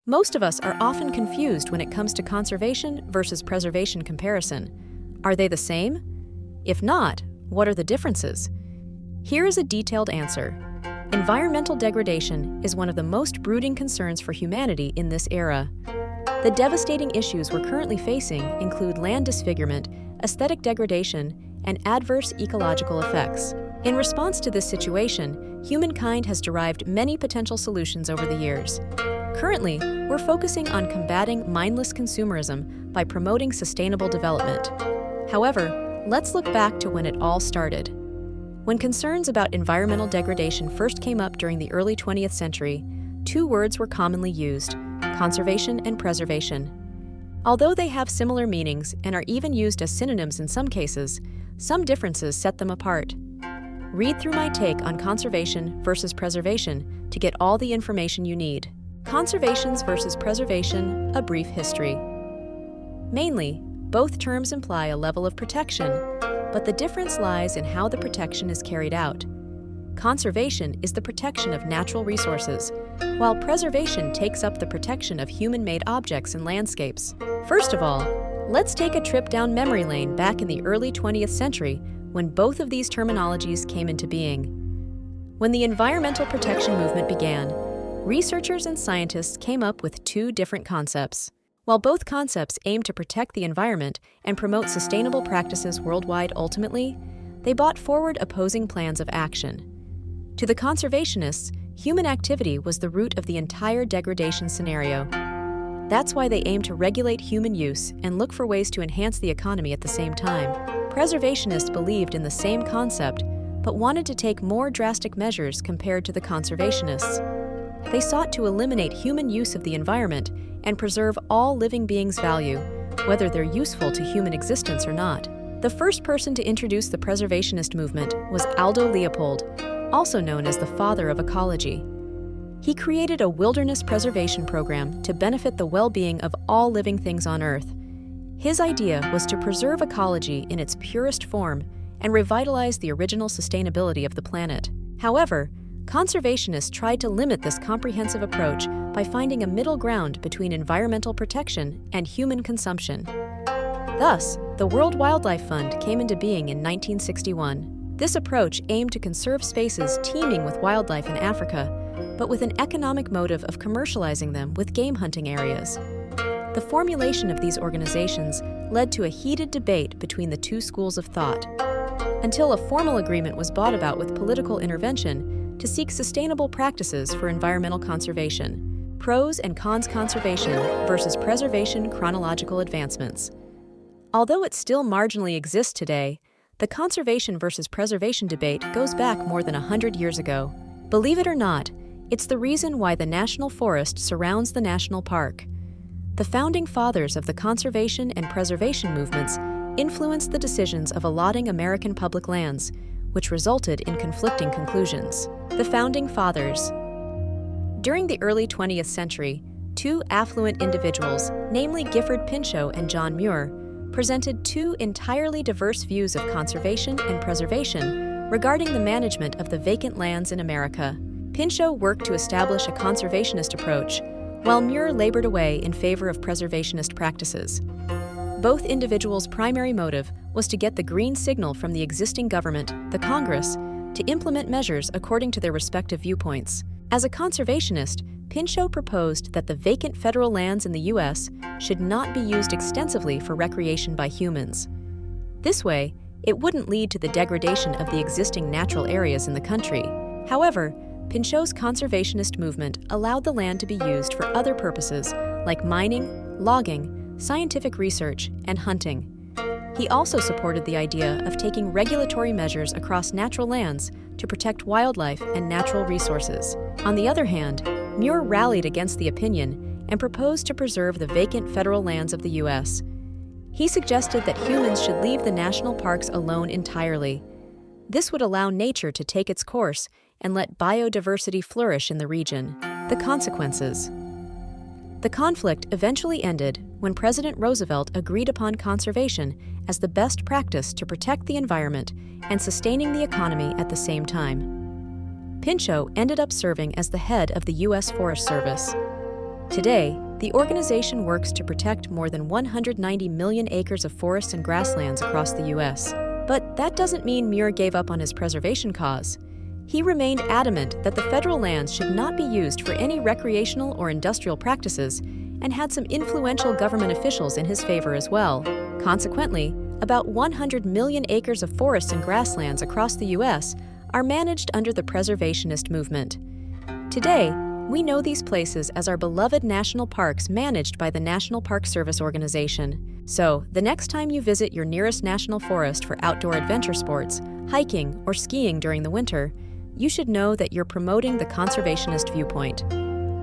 Most of us are often confused when it comes to conservation versus preservation comparison. Are they the same? If not, what are the differences? Here is a detailed answer. Environmental degradation is one of the most brooding concerns for humanity in this era. The devastating issues we're currently facing include land disfigurement, aesthetic degradation, and adverse ecological effects. In response to this situation, humankind has derived many potential solutions over the years. Currently, we're focusing on combating mindless consumerism by promoting sustainable development. However, let's look back to when it all started. When concerns about environmental degradation first came up during the early 20th century, two words were commonly used: conservation and preservation. Although they have similar meanings and are even used as synonyms in some cases, some differences set them apart. Read through my take on conservation versus preservation to get all the information you need. Conservations versus preservation, a brief history. Mainly, both terms imply a level of protection, but the difference lies in how the protection is carried out. Conservation is the protection of natural resources, while preservation takes up the protection of human-made objects and landscapes. First of all, let's take a trip down memory lane back in the early 20th century when both of these terminologies came into being. When the environmental protection movement began, researchers and scientists came up with two different concepts. While both concepts aim to protect the environment and promote sustainable practices worldwide ultimately, they brought forward opposing plans of action. To the conservationists, human activity was the root of the entire degradation scenario. That's why they aim to regulate human use and look for ways to enhance the economy at the same time. Preservationists believed in the same concept, but wanted to take more drastic measures compared to the conservationists. They sought to eliminate human use of the environment and preserve all living beings' value, whether they're useful to human existence or not. The first person to introduce the preservationist movement was Aldo Leopold, also known as the father of ecology. He created a wilderness preservation program to benefit the well-being of all living things on Earth. His idea was to preserve ecology in its purest form and revitalize the original sustainability of the planet. However, conservationists tried to limit this comprehensive approach by finding a middle ground between environmental protection and human consumption. Thus, the World Wildlife Fund came into being in 1961. This approach aimed to conserve spaces teeming with wildlife in Africa, but with an economic motive of commercializing them with game hunting areas. The formulation of these organizations led to a heated debate between the two schools of thought, until a formal agreement was brought about with political intervention to seek sustainable practices for environmental conservation. Pros and cons: conservation versus preservation chronological advancements. Although it still marginally exists today, the conservation versus preservation debate goes back more than 100 years ago. Believe it or not, it's the reason why the national forest surrounds the national park. The founding fathers of the conservation and preservation movements influenced the decisions of allotting American public lands, which resulted in conflicting conclusions. The Founding Fathers. During the early 20th century, two affluent individuals, namely Gifford Pinchot and John Muir, presented two entirely diverse views of conservation and preservation regarding the management of the vacant lands in America. Pinchot worked to establish a conservationist approach, while Muir labored away in favor of preservationist practices. Both individuals' primary motive was to get the green signal from the existing government, the Congress, to implement measures according to their respective viewpoints. As a conservationist, Pinchot proposed that the vacant federal lands in the U.S. should not be used extensively for recreation by humans. This way, it wouldn't lead to the degradation of the existing natural areas in the country. However, Pinchot's conservationist movement allowed the land to be used for other purposes like mining, logging, scientific research, and hunting. He also supported the idea of taking regulatory measures across natural lands to protect wildlife and natural resources. On the other hand, Muir rallied against the opinion and proposed to preserve the vacant federal lands of the U.S. He suggested that humans should leave the national parks alone entirely. This would allow nature to take its course and let biodiversity flourish in the region. The consequences. The conflict eventually ended when President Roosevelt agreed upon conservation as the best practice to protect the environment and sustaining the economy at the same time. Pinchot ended up serving as the head of the U.S. Forest Service. Today, the organization works to protect more than 190 million acres of forests and grasslands across the U.S. But that doesn't mean Muir gave up on his preservation cause. He remained adamant that the federal lands should not be used for any recreational or industrial practices, and had some influential government officials in his favor as well. Consequently, about 100 million acres of forests and grasslands across the U.S. are managed under the preservationist movement. Today, we know these places as our beloved national parks managed by the National Park Service organization. So, the next time you visit your nearest national forest for outdoor adventure sports, hiking, or skiing during the winter, you should know that you're promoting the conservationist viewpoint.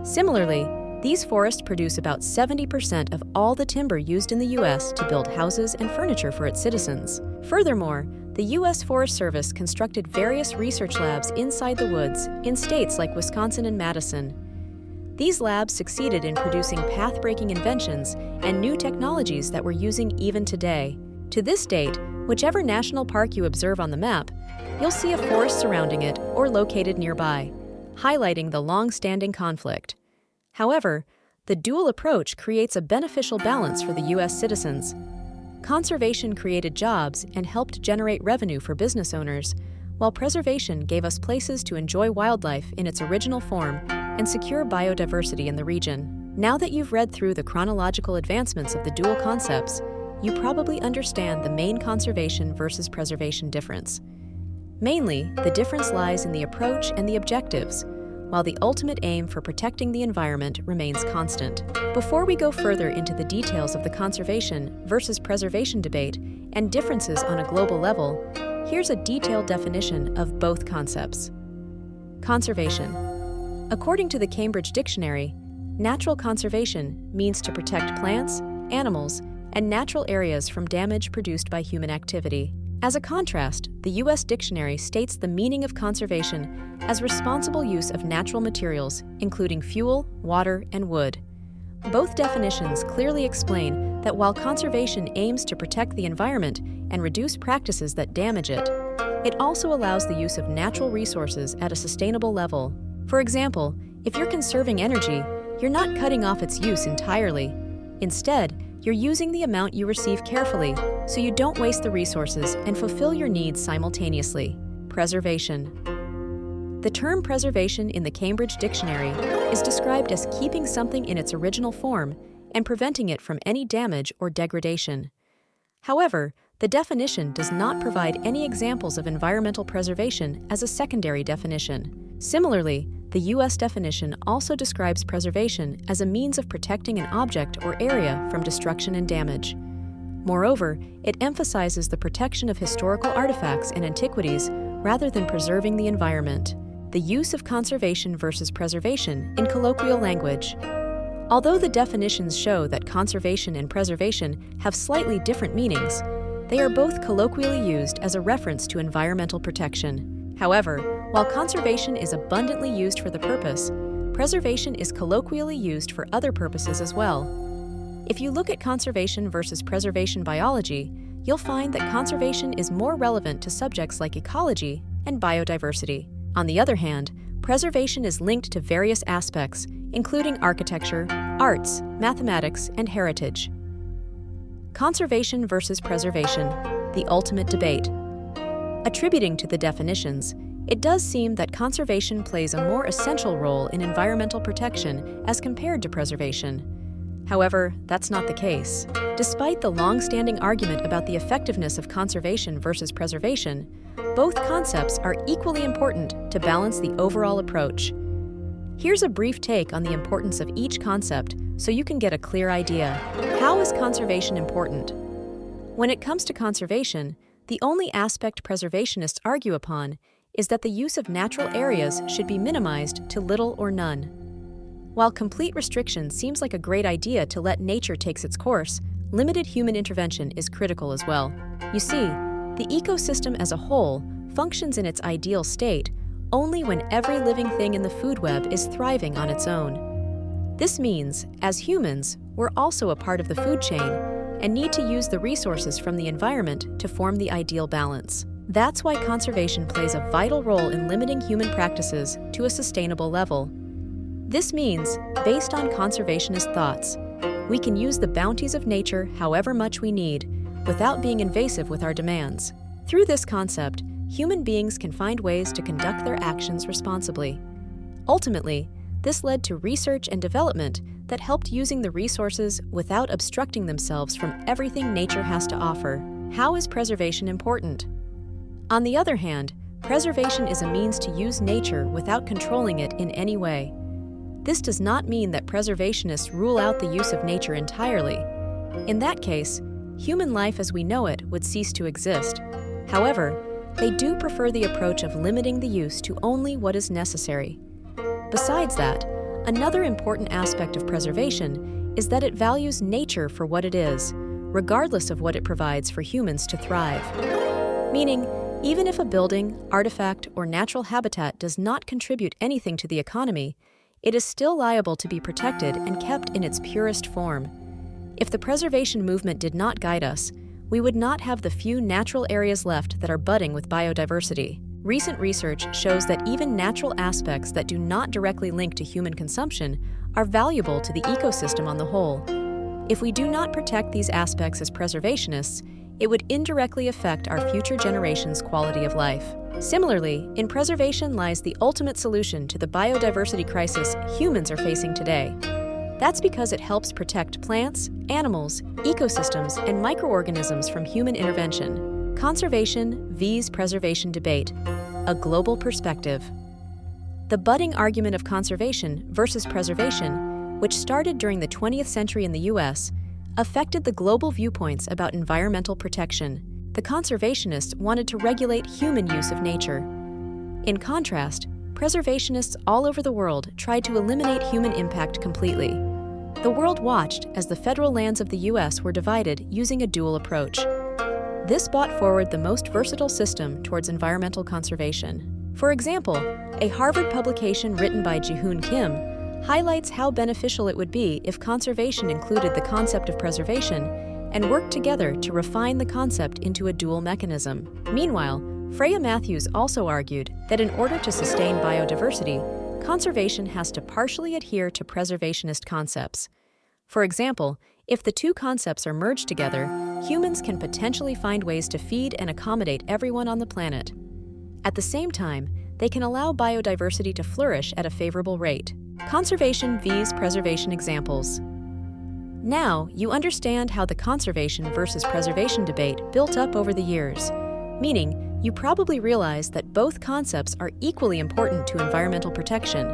Similarly, these forests produce about 70% of all the timber used in the U.S. to build houses and furniture for its citizens. Furthermore, the U.S. Forest Service constructed various research labs inside the woods in states like Wisconsin and Madison. These labs succeeded in producing path-breaking inventions and new technologies that we're using even today. To this date, whichever national park you observe on the map, you'll see a forest surrounding it or located nearby, highlighting the long-standing conflict. However, the dual approach creates a beneficial balance for the U.S. citizens. Conservation created jobs and helped generate revenue for business owners, while preservation gave us places to enjoy wildlife in its original form and secure biodiversity in the region. Now that you've read through the chronological advancements of the dual concepts, you probably understand the main conservation versus preservation difference. Mainly, the difference lies in the approach and the objectives, while the ultimate aim for protecting the environment remains constant. Before we go further into the details of the conservation versus preservation debate and differences on a global level, here's a detailed definition of both concepts. Conservation. According to the Cambridge Dictionary, natural conservation means to protect plants, animals, and natural areas from damage produced by human activity. As a contrast, the U.S. Dictionary states the meaning of conservation as responsible use of natural materials, including fuel, water, and wood. Both definitions clearly explain that while conservation aims to protect the environment and reduce practices that damage it, it also allows the use of natural resources at a sustainable level. For example, if you're conserving energy, you're not cutting off its use entirely. Instead, you're using the amount you receive carefully, so you don't waste the resources and fulfill your needs simultaneously. Preservation. The term preservation in the Cambridge Dictionary is described as keeping something in its original form and preventing it from any damage or degradation. However, the definition does not provide any examples of environmental preservation as a secondary definition. Similarly, the U.S. definition also describes preservation as a means of protecting an object or area from destruction and damage. Moreover, it emphasizes the protection of historical artifacts and antiquities rather than preserving the environment. The use of conservation versus preservation in colloquial language. Although the definitions show that conservation and preservation have slightly different meanings, they are both colloquially used as a reference to environmental protection. However, while conservation is abundantly used for the purpose, preservation is colloquially used for other purposes as well. If you look at conservation versus preservation biology, you'll find that conservation is more relevant to subjects like ecology and biodiversity. On the other hand, preservation is linked to various aspects, including architecture, arts, mathematics, and heritage. Conservation versus preservation, the ultimate debate. Attributing to the definitions, it does seem that conservation plays a more essential role in environmental protection as compared to preservation. However, that's not the case. Despite the long-standing argument about the effectiveness of conservation versus preservation, both concepts are equally important to balance the overall approach. Here's a brief take on the importance of each concept so you can get a clear idea. How is conservation important? When it comes to conservation, the only aspect preservationists argue upon is that the use of natural areas should be minimized to little or none. While complete restriction seems like a great idea to let nature take its course, limited human intervention is critical as well. You see, the ecosystem as a whole functions in its ideal state only when every living thing in the food web is thriving on its own. This means, as humans, we're also a part of the food chain and need to use the resources from the environment to form the ideal balance. That's why conservation plays a vital role in limiting human practices to a sustainable level. This means, based on conservationist thoughts, we can use the bounties of nature however much we need without being invasive with our demands. Through this concept, human beings can find ways to conduct their actions responsibly. Ultimately, this led to research and development that helped using the resources without obstructing themselves from everything nature has to offer. How is preservation important? On the other hand, preservation is a means to use nature without controlling it in any way. This does not mean that preservationists rule out the use of nature entirely. In that case, human life as we know it would cease to exist. However, they do prefer the approach of limiting the use to only what is necessary. Besides that, another important aspect of preservation is that it values nature for what it is, regardless of what it provides for humans to thrive. Meaning, even if a building, artifact, or natural habitat does not contribute anything to the economy, it is still liable to be protected and kept in its purest form. If the preservation movement did not guide us, we would not have the few natural areas left that are budding with biodiversity. Recent research shows that even natural aspects that do not directly link to human consumption are valuable to the ecosystem on the whole. If we do not protect these aspects as preservationists, it would indirectly affect our future generations' quality of life. Similarly, in preservation lies the ultimate solution to the biodiversity crisis humans are facing today. That's because it helps protect plants, animals, ecosystems, and microorganisms from human intervention. Conservation vs. preservation debate, a global perspective. The budding argument of conservation versus preservation, which started during the 20th century in the US, affected the global viewpoints about environmental protection. The conservationists wanted to regulate human use of nature. In contrast, preservationists all over the world tried to eliminate human impact completely. The world watched as the federal lands of the US were divided using a dual approach. This brought forward the most versatile system towards environmental conservation. For example, a Harvard publication written by Ji-Hoon Kim highlights how beneficial it would be if conservation included the concept of preservation and worked together to refine the concept into a dual mechanism. Meanwhile, Freya Matthews also argued that in order to sustain biodiversity, conservation has to partially adhere to preservationist concepts. For example, if the two concepts are merged together, humans can potentially find ways to feed and accommodate everyone on the planet. At the same time, they can allow biodiversity to flourish at a favorable rate. Conservation vs. preservation examples. Now, you understand how the conservation versus preservation debate built up over the years, meaning you probably realize that both concepts are equally important to environmental protection.